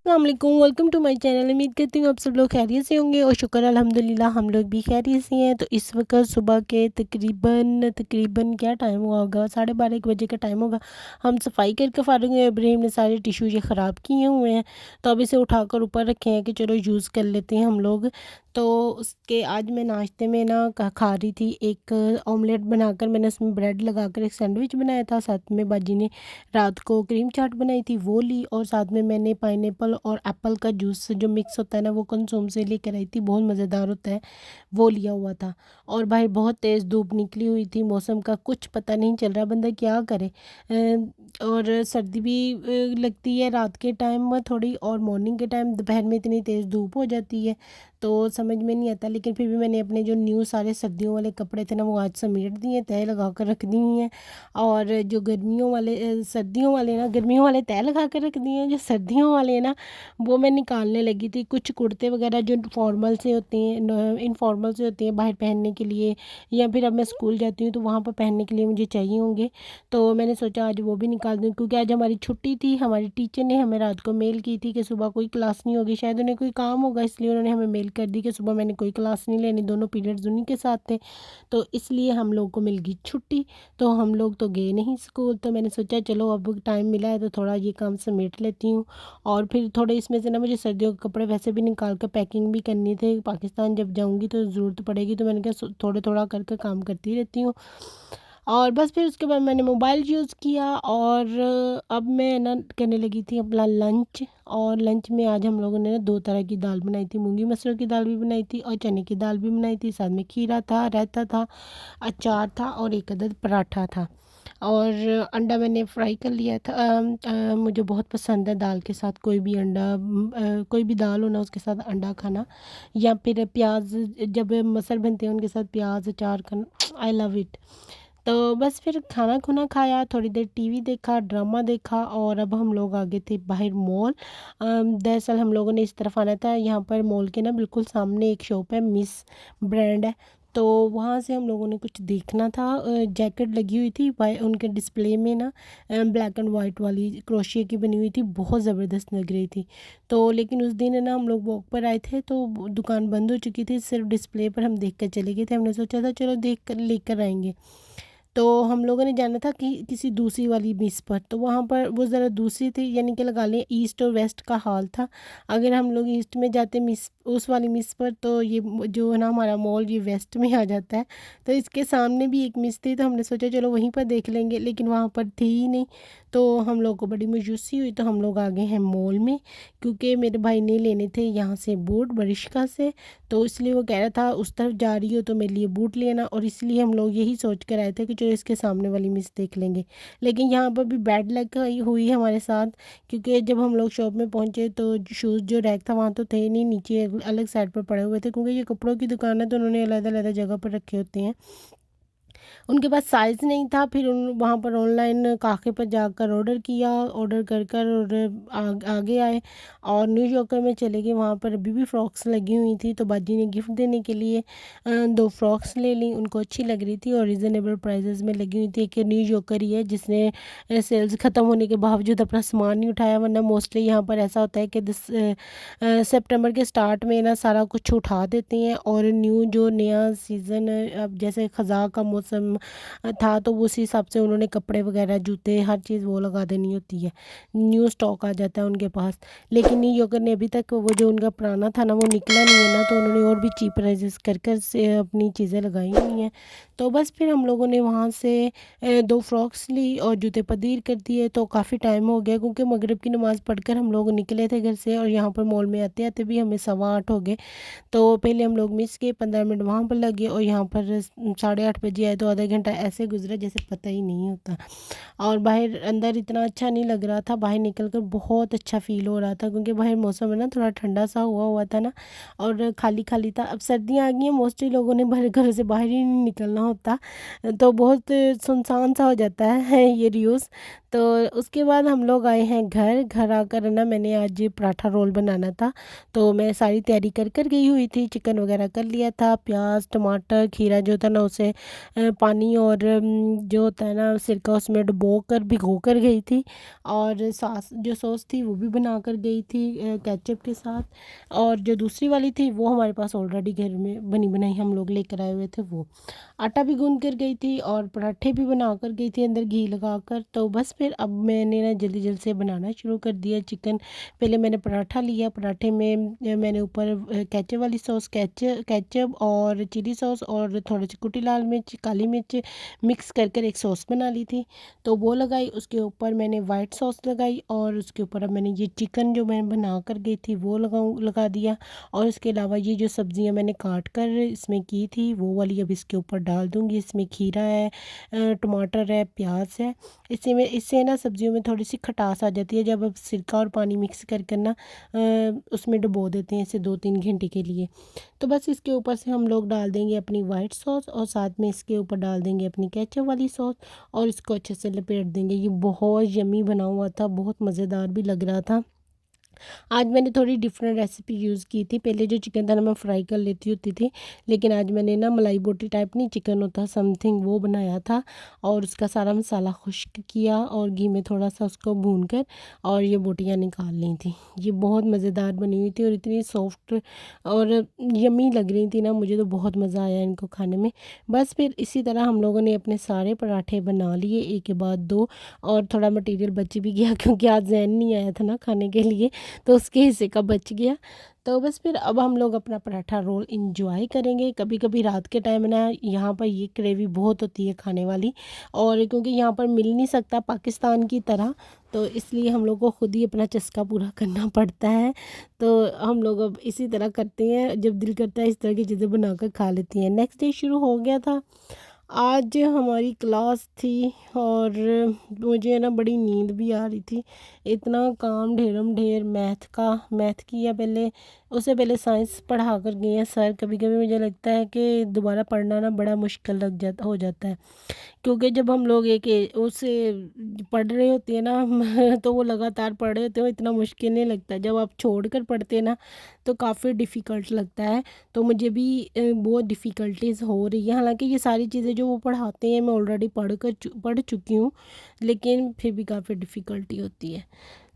अस्सलामुअलैकुम, welcome to my channel. उम्मीद करती हूँ आप सब लोग खैरियत से होंगे और शुक्र अल्हम्दुलिल्लाह हम लोग भी खैरियत से हैं। तो इस वक्त सुबह के तकरीबन तकरीबन क्या टाइम हुआ होगा, 12:30 1 बजे का टाइम होगा। हम सफाई करके फ़ारिग हुए। इब्राहिम ने सारे टिश्यू ये ख़राब किए हुए हैं, तो अब इसे उठाकर ऊपर रखे हैं कि चलो यूज़ कर लेते हैं हम लोग। तो उसके आज मैं नाश्ते में ना खा रही थी एक ऑमलेट बनाकर। मैंने उसमें ब्रेड लगाकर एक सैंडविच बनाया था। साथ में बाजी ने रात को क्रीम चाट बनाई थी, वो ली। और साथ में मैंने पाइनएप्पल और एप्पल का जूस जो मिक्स होता है ना, वो कंसूम से लेकर आई थी, बहुत मज़ेदार होता है, वो लिया हुआ था। और भाई बहुत तेज़ धूप निकली हुई थी, मौसम का कुछ पता नहीं चल रहा, बंदा क्या करे। और सर्दी भी लगती है रात के टाइम में थोड़ी, और मॉर्निंग के टाइम दोपहर में इतनी तेज़ धूप हो जाती है, तो समझ में नहीं आता। लेकिन फिर भी मैंने अपने जो न्यू सारे सर्दियों वाले कपड़े थे ना, वो आज समेट दिए, तय लगा कर रख दी हुई हैं। और जो गर्मियों वाले सर्दियों वाले ना, गर्मियों वाले तय लगा कर रख दिए हैं। जो सर्दियों वाले हैं ना, वो मैं निकालने लगी थी। कुछ कुर्ते वगैरह जो फॉर्मल से होते हैं, इनफॉर्मल से होते हैं बाहर पहनने के लिए, या फिर अब मैं स्कूल जाती हूँ तो वहाँ पर पहनने के लिए मुझे चाहिए होंगे। तो मैंने सोचा आज वो भी निकाल दूँ, क्योंकि आज हमारी छुट्टी थी। हमारी टीचर ने हमें रात को मेल की थी कि सुबह कोई क्लास नहीं होगी, शायद उन्हें कोई काम होगा, इसलिए उन्होंने हमें मेल कर दी कि सुबह मैंने कोई क्लास नहीं लेनी, दोनों पीरियड्स उन्हीं के साथ थे। तो इसलिए हम लोग को मिल गई छुट्टी। तो हम लोग तो गए नहीं स्कूल, तो मैंने सोचा चलो अब टाइम मिला है तो थोड़ा ये काम समेट लेती हूँ। और फिर थोड़े इसमें से ना मुझे सर्दियों के कपड़े वैसे भी निकाल कर पैकिंग भी करनी थे, पाकिस्तान जब जाऊँगी तो ज़रूरत पड़ेगी, तो मैंने कहा थोड़े थोड़ा करके काम करती रहती हूँ। और बस फिर उसके बाद मैंने मोबाइल यूज़ किया, और अब मैं ना करने लगी थी अपना लंच। और लंच में आज हम लोगों ने ना 2 तरह की दाल बनाई थी, मूंगी मसर की दाल भी बनाई थी और चने की दाल भी बनाई थी। साथ में खीरा था, रायता था, अचार था और एक अदद पराठा था। और अंडा मैंने फ्राई कर लिया था। मुझे बहुत पसंद है दाल के साथ कोई भी अंडा, कोई भी दाल हो ना उसके साथ अंडा खाना, या फिर प्याज, जब मसल बनते हैं उनके साथ प्याज अचार खाना, आई लव इट। तो बस फिर खाना खुना खाया, थोड़ी देर टीवी देखा, ड्रामा देखा, और अब हम लोग आ गए थे बाहर मॉल। दरअसल हम लोगों ने इस तरफ आना था, यहाँ पर मॉल के ना बिल्कुल सामने एक शॉप है, मिस ब्रांड है। तो वहाँ से हम लोगों ने कुछ देखना था। जैकेट लगी हुई थी उनके डिस्प्ले में ना, ब्लैक एंड वाइट वाली क्रोशिया की बनी हुई थी, बहुत ज़बरदस्त लग रही थी। तो लेकिन उस दिन है ना हम लोग वॉक पर आए थे, तो दुकान बंद हो चुकी थी, सिर्फ डिस्प्ले पर हम देख कर चले गए थे। हमने सोचा था चलो देख कर लेकर आएंगे। तो हम लोगों ने जाना था कि किसी दूसरी वाली मिस पर, तो वहाँ पर वो ज़रा दूसरी थी, यानी कि लगा लें ईस्ट और वेस्ट का हाल था। अगर हम लोग ईस्ट में जाते मिस उस वाली मिस पर, तो ये जो है ना हमारा मॉल ये वेस्ट में आ जाता है। तो इसके सामने भी एक मिस थी, तो हमने सोचा चलो वहीं पर देख लेंगे, लेकिन वहाँ पर थी ही नहीं। तो हम लोग को बड़ी मायूसी हुई, तो हम लोग आ गए हैं मॉल में, क्योंकि मेरे भाई ने लेने थे यहाँ से बूट बरिश्का से। तो इसलिए वो कह रहा था उस तरफ जा रही हो तो मेरे लिए बूट लेना, और इसलिए हम लोग यही सोच कर आए थे कि चलो इसके सामने वाली मिस देख लेंगे। लेकिन यहाँ पर भी बैड लक हुई हमारे साथ, क्योंकि जब हम लोग शॉप में पहुँचे तो शूज़ जो रैक था वहाँ तो थे ही नहीं, नीचे अलग साइड पर पड़े हुए थे, क्योंकि ये कपड़ों की दुकान है तो उन्होंने अलग अलग जगह पर रखे होते हैं। उनके पास साइज़ नहीं था, फिर उन वहाँ पर ऑनलाइन काफ़े पर जाकर ऑर्डर किया, ऑर्डर कर कर और आगे आए और न्यू यॉर्कर में चले गए। वहाँ पर अभी भी फ़्रॉक्स लगी हुई थी, तो बाजी ने गिफ्ट देने के लिए 2 फ़्रॉक्स ले ली। उनको अच्छी लग रही थी और रिज़नेबल प्राइसेस में लगी हुई थी। एक न्यू यॉर्कर ही है जिसने सेल्स ख़त्म होने के बावजूद अपना सामान नहीं उठाया, वरना मोस्टली यहाँ पर ऐसा होता है कि सितंबर के स्टार्ट में ना सारा कुछ उठा देते हैं, और न्यू जो नया सीज़न, अब जैसे ख़ज़ां का मौसम था तो उस हिसाब से उन्होंने कपड़े वगैरह जूते हर चीज़ वो लगा देनी होती है, न्यू स्टॉक आ जाता है उनके पास। लेकिन न्यू यॉर्कर ने अभी तक वो जो उनका पुराना था ना वो निकला नहीं है ना, तो उन्होंने और भी चीप प्राइसेस कर कर से अपनी चीज़ें लगाई हुई हैं। तो बस फिर हम लोगों ने वहाँ से 2 फ्रॉक्स ली और जूते पदीर कर दिए। तो काफ़ी टाइम हो गया, क्योंकि मगरिब की नमाज़ पढ़कर हम लोग निकले थे घर से, और यहाँ पर मॉल में आते आते भी हमें 8:15 हो गए। तो पहले हम लोग मिस के 15 मिनट वहाँ पर लगे, और यहाँ पर 8:30 बजे आए, तो आधा घंटा ऐसे गुजरा जैसे पता ही नहीं होता। और बाहर अंदर इतना अच्छा नहीं लग रहा था, बाहर निकल कर बहुत अच्छा फ़ील हो रहा था, क्योंकि बाहर मौसम है ना थोड़ा ठंडा सा हुआ हुआ था ना, और खाली खाली था। अब सर्दियाँ आ गई हैं, मोस्टली लोगों ने घर से बाहर ही नहीं निकलना होता, तो बहुत सुनसान सा हो जाता है ये रियूज़। तो उसके बाद हम लोग आए हैं घर आकर ना मैंने आज पराठा रोल बनाना था, तो मैं सारी तैयारी कर कर गई हुई थी, चिकन वगैरह कर लिया था, प्याज टमाटर खीरा जो था ना उसे पानी और जो होता है ना सिरका उसमें डुबो कर भिगो कर गई थी, और सॉस थी वो भी बना कर गई थी केचप के साथ। और जो दूसरी वाली थी वो हमारे पास ऑलरेडी घर में बनी बनाई हम लोग लेकर आए हुए थे। वो आटा भी गूंद कर गई थी और पराठे भी बना कर गई थी अंदर घी लगा कर। तो बस फिर अब मैंने ना जल्दी जल्दी से बनाना शुरू कर दिया चिकन। पहले मैंने पराठा लिया, पराठे में मैंने ऊपर केचप वाली सॉस, केचप और चिली सॉस और थोड़ी सी कुटी लाल मिर्च, काली मिर्च मिक्स कर कर एक सॉस बना ली थी। तो वो लगाई, उसके ऊपर मैंने वाइट सॉस लगाई, और उसके ऊपर अब मैंने ये चिकन जो मैं बना कर गई थी वो लगा दिया। और इसके अलावा ये जो सब्जियां मैंने काट कर इसमें की थी वो वाली अब इसके ऊपर डाल दूँगी। इसमें खीरा है, टमाटर है, प्याज है। इससे ना सब्जियों में थोड़ी सी खटास आ जाती है जब अब सिरका और पानी मिक्स कर ना उसमें डुबो देते हैं इसे 2-3 घंटे के लिए। तो बस इसके ऊपर से हम लोग डाल देंगे अपनी वाइट सॉस, और साथ में इसके ऊपर डाल देंगे अपनी केचप वाली सॉस, और इसको अच्छे से लपेट देंगे। ये बहुत यम्मी बना हुआ था, बहुत मज़ेदार भी लग रहा था। आज मैंने थोड़ी डिफरेंट रेसिपी यूज़ की थी। पहले जो चिकन था ना मैं फ्राई कर लेती होती थी, लेकिन आज मैंने ना मलाई बोटी टाइप नहीं चिकन होता समथिंग वो बनाया था, और उसका सारा मसाला खुश्क किया और घी में थोड़ा सा उसको भून कर और ये बोटियाँ निकाल ली थी। ये बहुत मज़ेदार बनी हुई थी और इतनी सॉफ्ट और यम्मी लग रही थी ना, मुझे तो बहुत मज़ा आया इनको खाने में। बस फिर इसी तरह हम लोगों ने अपने सारे पराठे बना लिए एक के बाद दो, और थोड़ा मटेरियल बच भी गया क्योंकि आज जहन नहीं आया था ना खाने के लिए, तो उसके हिस्से का बच गया। तो बस फिर अब हम लोग अपना पराठा रोल इंजॉय करेंगे। कभी कभी रात के टाइम ना यहाँ पर ये ग्रेवी बहुत होती है खाने वाली, और क्योंकि यहाँ पर मिल नहीं सकता पाकिस्तान की तरह, तो इसलिए हम लोग को ख़ुद ही अपना चस्का पूरा करना पड़ता है। तो हम लोग अब इसी तरह करते हैं, जब दिल करता है इस तरह की चीज़ें बनाकर खा लेती हैं। नेक्स्ट डे शुरू हो गया था। आज हमारी क्लास थी और मुझे ना बड़ी नींद भी आ रही थी। इतना काम ढेरम ढेर मैथ किया पहले, उससे पहले साइंस पढ़ा कर गए हैं सर। कभी कभी मुझे लगता है कि दोबारा पढ़ना ना बड़ा मुश्किल हो जाता है, क्योंकि जब हम लोग एक उससे पढ़ रहे होते हैं ना तो वो लगातार पढ़ रहे होते हो, इतना मुश्किल नहीं लगता। जब आप छोड़ कर पढ़ते हैं ना तो काफ़ी डिफ़िकल्ट लगता है। तो मुझे भी बहुत डिफ़िकल्टीज़ हो रही है। हालांकि ये सारी चीज़ें जो वो पढ़ाते हैं मैं ऑलरेडी पढ़ चुकी हूँ, लेकिन फिर भी काफ़ी डिफ़िकल्टी होती है।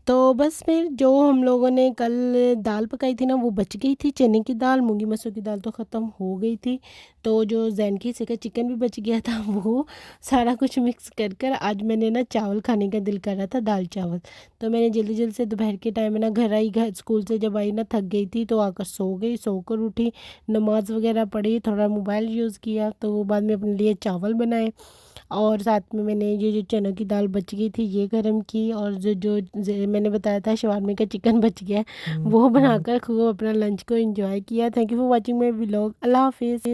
तो बस फिर जो हम लोगों ने कल दाल पकाई थी ना वो बच गई थी, चने की दाल, मूंगी मसूर की दाल तो ख़त्म हो गई थी। तो जो जैन की से का चिकन भी बच गया था वो सारा कुछ मिक्स कर कर आज मैंने ना चावल खाने का दिल कर रहा था, दाल चावल। तो मैंने जल्दी जल्दी से दोपहर के टाइम में ना घर स्कूल से जब आई ना थक गई थी, तो आकर सो गई, सोकर उठी, नमाज वगैरह पढ़ी, थोड़ा मोबाइल यूज़ किया, तो बाद में अपने लिए चावल बनाए, और साथ में मैंने ये जो चनों की दाल बच गई थी ये गरम की, और मैंने बताया था शवारमे का चिकन बच गया है, वो बनाकर खूब अपना लंच को एंजॉय किया। Thank you for watching my vlog. अल्लाह हाफिज़।